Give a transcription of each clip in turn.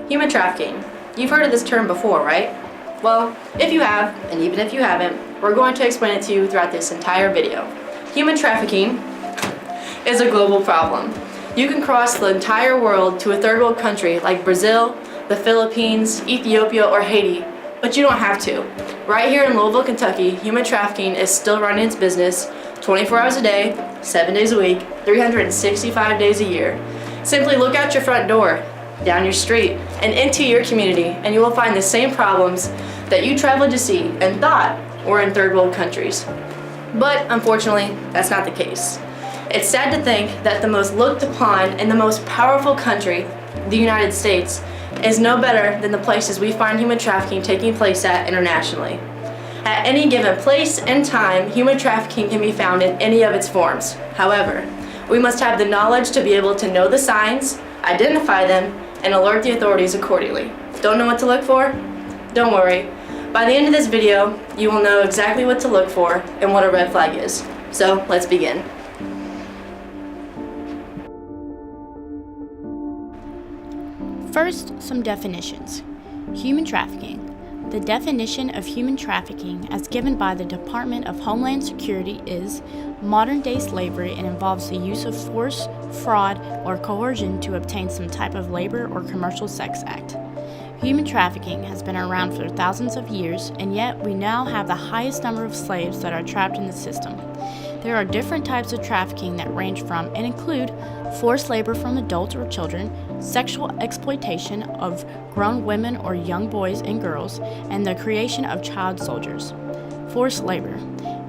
Human trafficking. You've heard of this term before, right? Well, if you have, and even if you haven't, we're going to explain it to you throughout this entire video. Human trafficking is a global problem. You can cross the entire world to a third world country like Brazil, the Philippines, Ethiopia, or Haiti, but you don't have to. Right here in Louisville, Kentucky, human trafficking is still running its business 24 hours a day, 7 days a week, 365 days a year. Simply look out your front door, down your street, and into your community, and you will find the same problems that you traveled to see and thought were in third world countries. But unfortunately, that's not the case. It's sad to think that the most looked upon and the most powerful country, the United States, is no better than the places we find human trafficking taking place at internationally. At any given place and time, human trafficking can be found in any of its forms. However, we must have the knowledge to be able to know the signs, identify them, and alert the authorities accordingly. Don't know what to look for? Don't worry. By the end of this video, you will know exactly what to look for and what a red flag is. So let's begin. First, some definitions. Human trafficking. The definition of human trafficking as given by the Department of Homeland Security is modern-day slavery and involves the use of force, fraud, or coercion to obtain some type of labor or commercial sex act. Human trafficking has been around for thousands of years, and yet we now have the highest number of slaves that are trapped in the system. There are different types of trafficking that range from and include forced labor from adults or children, sexual exploitation of grown women or young boys and girls, and the creation of child soldiers. Forced labor.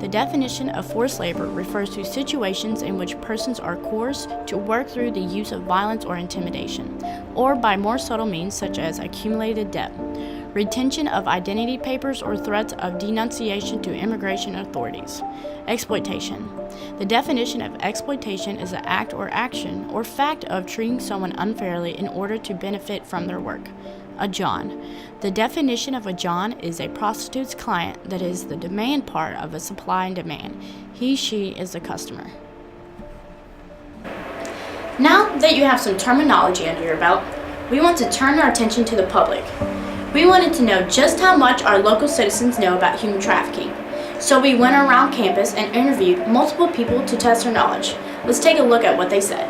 The definition of forced labor refers to situations in which persons are coerced to work through the use of violence or intimidation, or by more subtle means such as accumulated debt, retention of identity papers, or threats of denunciation to immigration authorities. Exploitation. The definition of exploitation is the act or action or fact of treating someone unfairly in order to benefit from their work. A John. The definition of a John is a prostitute's client that is the demand part of a supply and demand. He, she is the customer. Now that you have some terminology under your belt, we want to turn our attention to the public. We wanted to know just how much our local citizens know about human trafficking. So we went around campus and interviewed multiple people to test their knowledge. Let's take a look at what they said.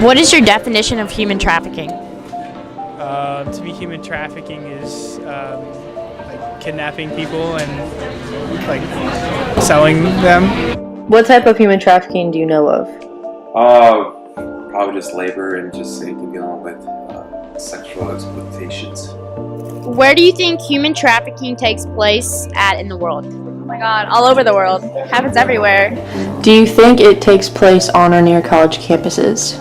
What is your definition of human trafficking? To me, human trafficking is like kidnapping people and like selling them. What type of human trafficking do you know of? Probably just labor and just anything dealing with sexual exploitations. Where do you think human trafficking takes place at in the world? Oh my God, all over the world. Happens everywhere. Do you think it takes place on or near college campuses?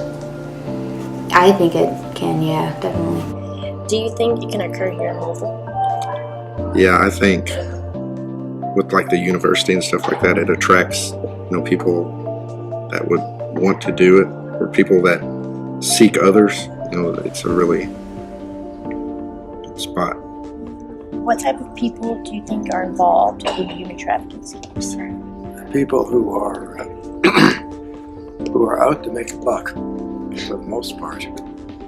I think it can, yeah, definitely. Do you think it can occur here in Louisville? Yeah, I think with like the university and stuff like that, it attracts people that would want to do it, or people that seek others. It's a really good spot. What type of people do you think are involved in human trafficking schemes? People who are who are out to make a buck, for the most part.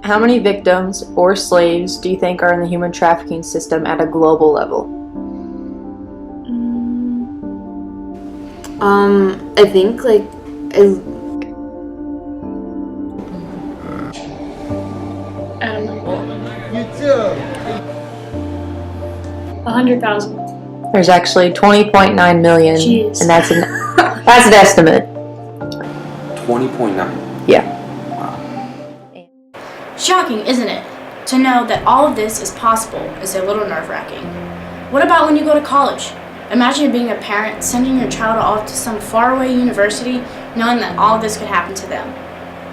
How many victims or slaves do you think are in the human trafficking system at a global level? I think like I don't know. You too. 100,000. There's actually 20.9 million, Jeez. and that's an estimate. 20.9. Yeah. Shocking, isn't it? To know that all of this is possible is a little nerve-wracking. What about when you go to college? Imagine being a parent, sending your child off to some faraway university, knowing that all of this could happen to them.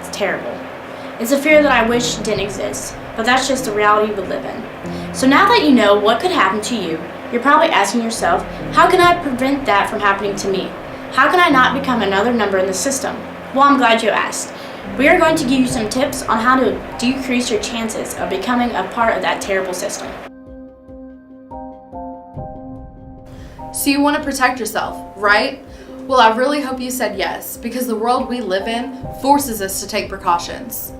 It's terrible. It's a fear that I wish didn't exist, but that's just the reality we live in. So now that you know what could happen to you, you're probably asking yourself, how can I prevent that from happening to me? How can I not become another number in the system? Well, I'm glad you asked. We are going to give you some tips on how to decrease your chances of becoming a part of that terrible system. So you want to protect yourself, right? Well, I really hope you said yes, because the world we live in forces us to take precautions.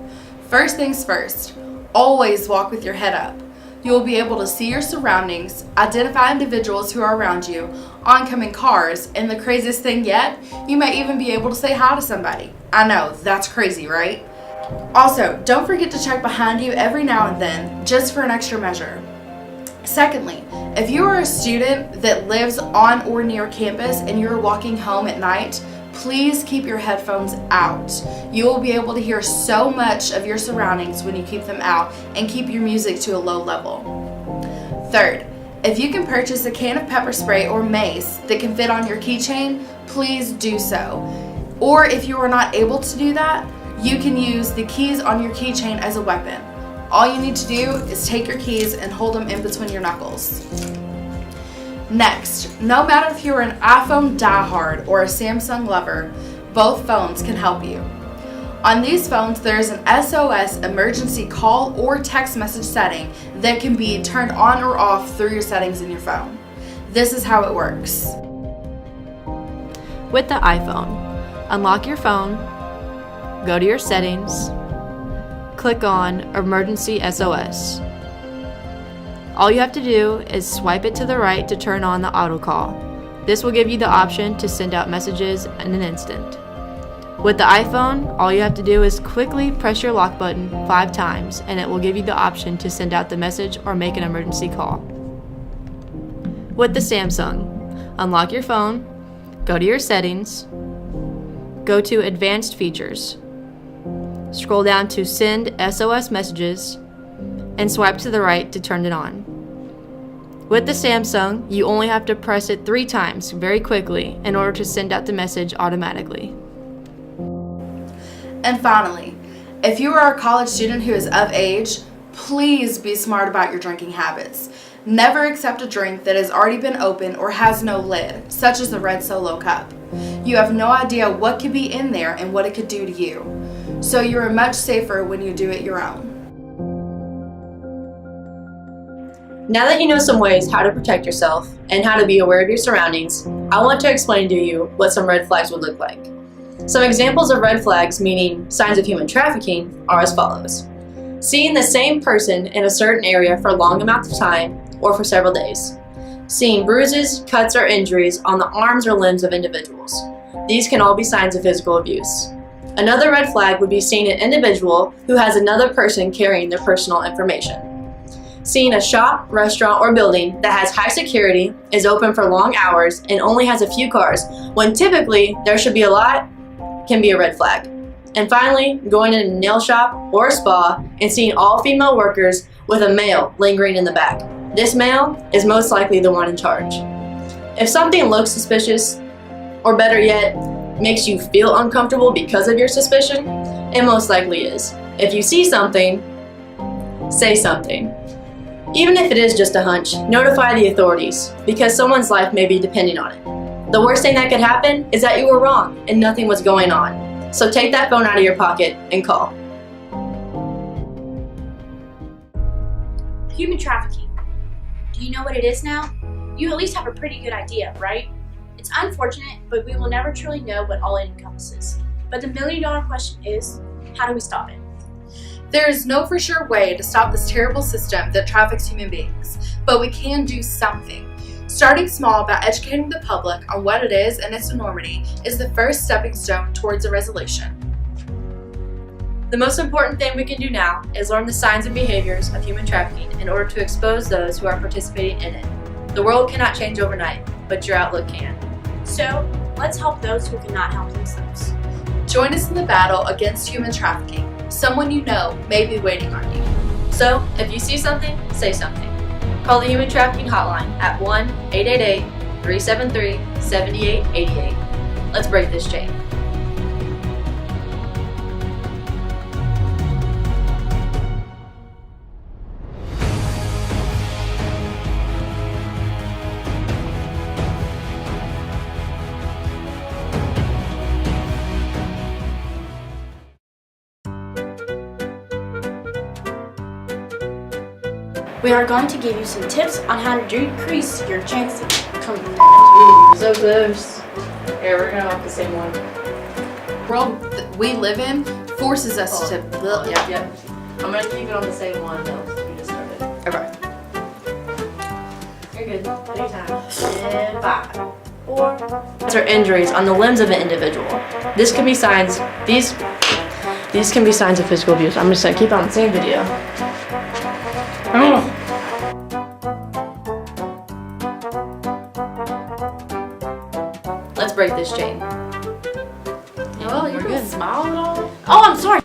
First things first, always walk with your head up. You will be able to see your surroundings, identify individuals who are around you, oncoming cars, and the craziest thing yet, you might even be able to say hi to somebody. I know, that's crazy, right? Also, don't forget to check behind you every now and then, just for an extra measure. Secondly, if you are a student that lives on or near campus and you're walking home at night, please keep your headphones out. You will be able to hear so much of your surroundings when you keep them out and keep your music to a low level. Third, if you can purchase a can of pepper spray or mace that can fit on your keychain, please do so. Or if you are not able to do that, you can use the keys on your keychain as a weapon. All you need to do is take your keys and hold them in between your knuckles. Next, no matter if you're an iPhone diehard or a Samsung lover, both phones can help you. On these phones, there is an SOS emergency call or text message setting that can be turned on or off through your settings in your phone. This is how it works. With the iPhone, unlock your phone, go to your settings, click on Emergency SOS. All you have to do is swipe it to the right to turn on the auto call. This will give you the option to send out messages in an instant. With the iPhone, all you have to do is quickly press your lock button 5 times and it will give you the option to send out the message or make an emergency call. With the Samsung, unlock your phone, go to your settings, go to Advanced Features, scroll down to Send SOS Messages, and swipe to the right to turn it on. With the Samsung, you only have to press it 3 times very quickly in order to send out the message automatically. And finally, if you are a college student who is of age, please be smart about your drinking habits. Never accept a drink that has already been opened or has no lid, such as the red Solo cup. You have no idea what could be in there and what it could do to you. So you are much safer when you do it your own. Now that you know some ways how to protect yourself and how to be aware of your surroundings, I want to explain to you what some red flags would look like. Some examples of red flags, meaning signs of human trafficking, are as follows. Seeing the same person in a certain area for long amounts of time or for several days. Seeing bruises, cuts, or injuries on the arms or limbs of individuals. These can all be signs of physical abuse. Another red flag would be seeing an individual who has another person carrying their personal information. Seeing a shop, restaurant, or building that has high security, is open for long hours, and only has a few cars, when typically there should be a lot, can be a red flag. And finally, going in a nail shop or a spa and seeing all female workers with a male lingering in the back. This male is most likely the one in charge. If something looks suspicious, or better yet, makes you feel uncomfortable because of your suspicion, it most likely is. If you see something, say something. Even if it is just a hunch, notify the authorities, because someone's life may be depending on it. The worst thing that could happen is that you were wrong and nothing was going on. So take that phone out of your pocket and call. Human trafficking. Do you know what it is now? You at least have a pretty good idea, right? It's unfortunate, but we will never truly know what all it encompasses. But the million-dollar question is, how do we stop it? There is no for sure way to stop this terrible system that traffics human beings, but we can do something. Starting small by educating the public on what it is and its enormity is the first stepping stone towards a resolution. The most important thing we can do now is learn the signs and behaviors of human trafficking in order to expose those who are participating in it. The world cannot change overnight, but your outlook can. So, let's help those who cannot help themselves. Join us in the battle against human trafficking. Someone you know may be waiting on you. So, if you see something, say something. Call the Human Trafficking Hotline at 1-888-373-7888. Let's break this chain. We are going to give you some tips on how to decrease your chances of becoming pregnant. Ooh, so close. Here, we're gonna have the same one. World we live in forces us to. Yep. I'm gonna keep it on the same one though. You just started. Okay. You're good. Anytime. And 5, 4. These are injuries on the limbs of an individual. This can be signs. These can be signs of physical abuse. I'm just gonna keep it on the same video. Oh. Let's break this chain. Well, you're good. Smile at all? Oh, I'm sorry.